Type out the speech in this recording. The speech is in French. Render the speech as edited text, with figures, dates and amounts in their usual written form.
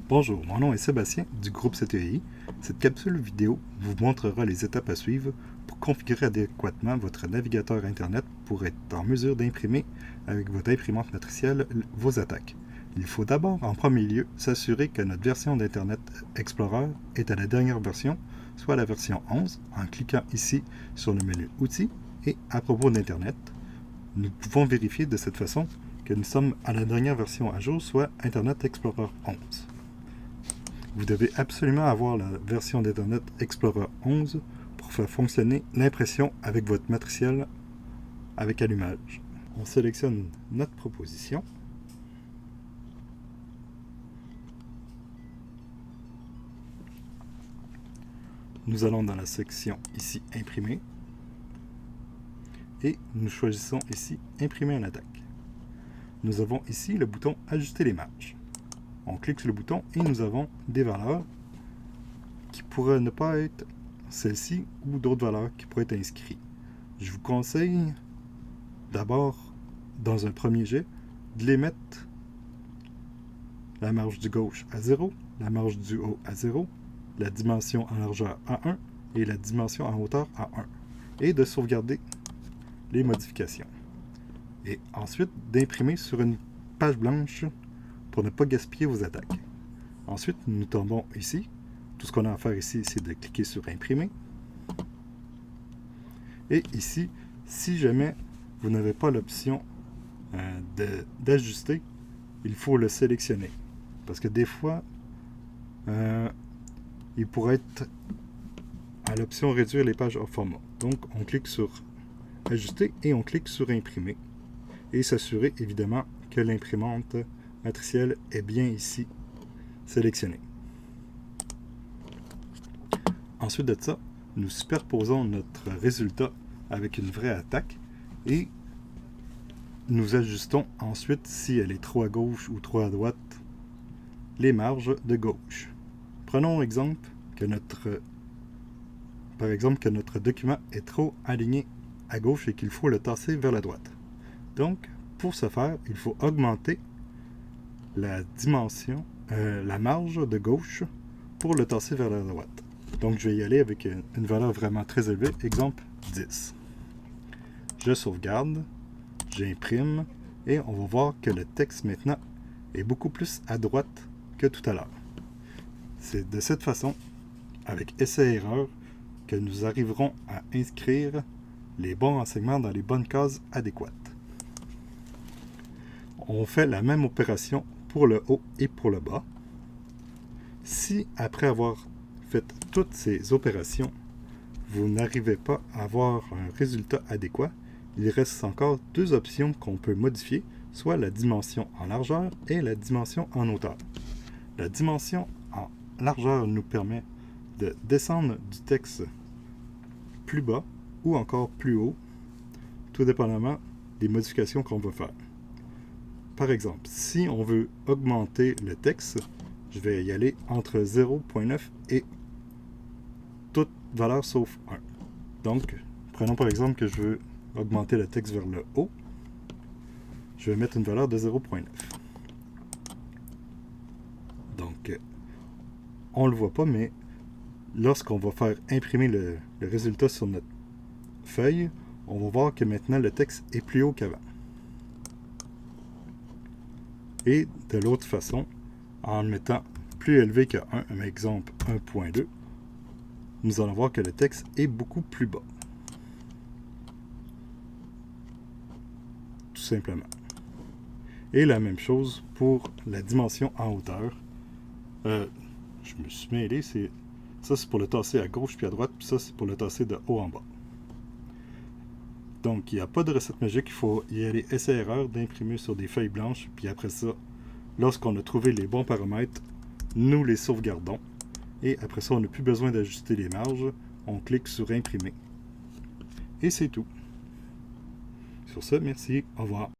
Bonjour, mon nom est Sébastien du groupe CTI. Cette capsule vidéo vous montrera les étapes à suivre pour configurer adéquatement votre navigateur Internet pour être en mesure d'imprimer avec votre imprimante matricielle vos attaques. Il faut d'abord, en premier lieu, s'assurer que notre version d'Internet Explorer est à la dernière version, soit la version 11, en cliquant ici sur le menu Outils et à propos d'Internet. Nous pouvons vérifier de cette façon que nous sommes à la dernière version à jour, soit Internet Explorer 11. Vous devez absolument avoir la version d'Internet Explorer 11 pour faire fonctionner l'impression avec votre matriciel avec allumage. On sélectionne notre proposition. Nous allons dans la section ici Imprimer et nous choisissons ici Imprimer en attaque. Nous avons ici le bouton Ajuster les marges. On clique sur le bouton et nous avons des valeurs qui pourraient ne pas être celles-ci ou d'autres valeurs qui pourraient être inscrites. Je vous conseille d'abord, dans un premier jet, de les mettre la marge du gauche à 0, la marge du haut à 0, la dimension en largeur à 1 et la dimension en hauteur à 1 et de sauvegarder les modifications. Et ensuite d'imprimer sur une page blanche pour ne pas gaspiller vos attaques. Ensuite, nous tombons ici. Tout ce qu'on a à faire ici, c'est de cliquer sur Imprimer. Et ici, si jamais vous n'avez pas l'option d'ajuster, il faut le sélectionner. Parce que des fois, il pourrait être à l'option Réduire les pages hors format. Donc, on clique sur Ajuster et on clique sur Imprimer. Et s'assurer évidemment que l'imprimante matricielle est bien ici sélectionnée. Ensuite de ça, nous superposons notre résultat avec une vraie attaque et nous ajustons ensuite, si elle est trop à gauche ou trop à droite, les marges de gauche. Prenons exemple que notre document est trop aligné à gauche et qu'il faut le tasser vers la droite. Donc, pour ce faire, il faut augmenter la dimension, la marge de gauche pour le tasser vers la droite. Donc, je vais y aller avec une valeur vraiment très élevée, exemple 10. Je sauvegarde, j'imprime et on va voir que le texte maintenant est beaucoup plus à droite que tout à l'heure. C'est de cette façon, avec essai-erreur, que nous arriverons à inscrire les bons renseignements dans les bonnes cases adéquates. On fait la même opération pour le haut et pour le bas. Si, après avoir fait toutes ces opérations, vous n'arrivez pas à avoir un résultat adéquat, il reste encore deux options qu'on peut modifier, soit la dimension en largeur et la dimension en hauteur. La dimension en largeur nous permet de descendre du texte plus bas ou encore plus haut, tout dépendamment des modifications qu'on veut faire. Par exemple, si on veut augmenter le texte, je vais y aller entre 0.9 et toute valeur sauf 1. Donc, prenons par exemple que je veux augmenter le texte vers le haut. Je vais mettre une valeur de 0.9. Donc, on ne le voit pas, mais lorsqu'on va faire imprimer le résultat sur notre feuille, on va voir que maintenant le texte est plus haut qu'avant. Et de l'autre façon, en le mettant plus élevé que 1, exemple 1.2, nous allons voir que le texte est beaucoup plus bas. Tout simplement. Et la même chose pour la dimension en hauteur. Je me suis mêlé, ça c'est pour le tasser à gauche puis à droite, puis ça c'est pour le tasser de haut en bas. Donc, il n'y a pas de recette magique, il faut y aller essai-erreur, d'imprimer sur des feuilles blanches, puis après ça, lorsqu'on a trouvé les bons paramètres, nous les sauvegardons. Et après ça, on n'a plus besoin d'ajuster les marges, on clique sur Imprimer. Et c'est tout. Sur ce, merci, au revoir.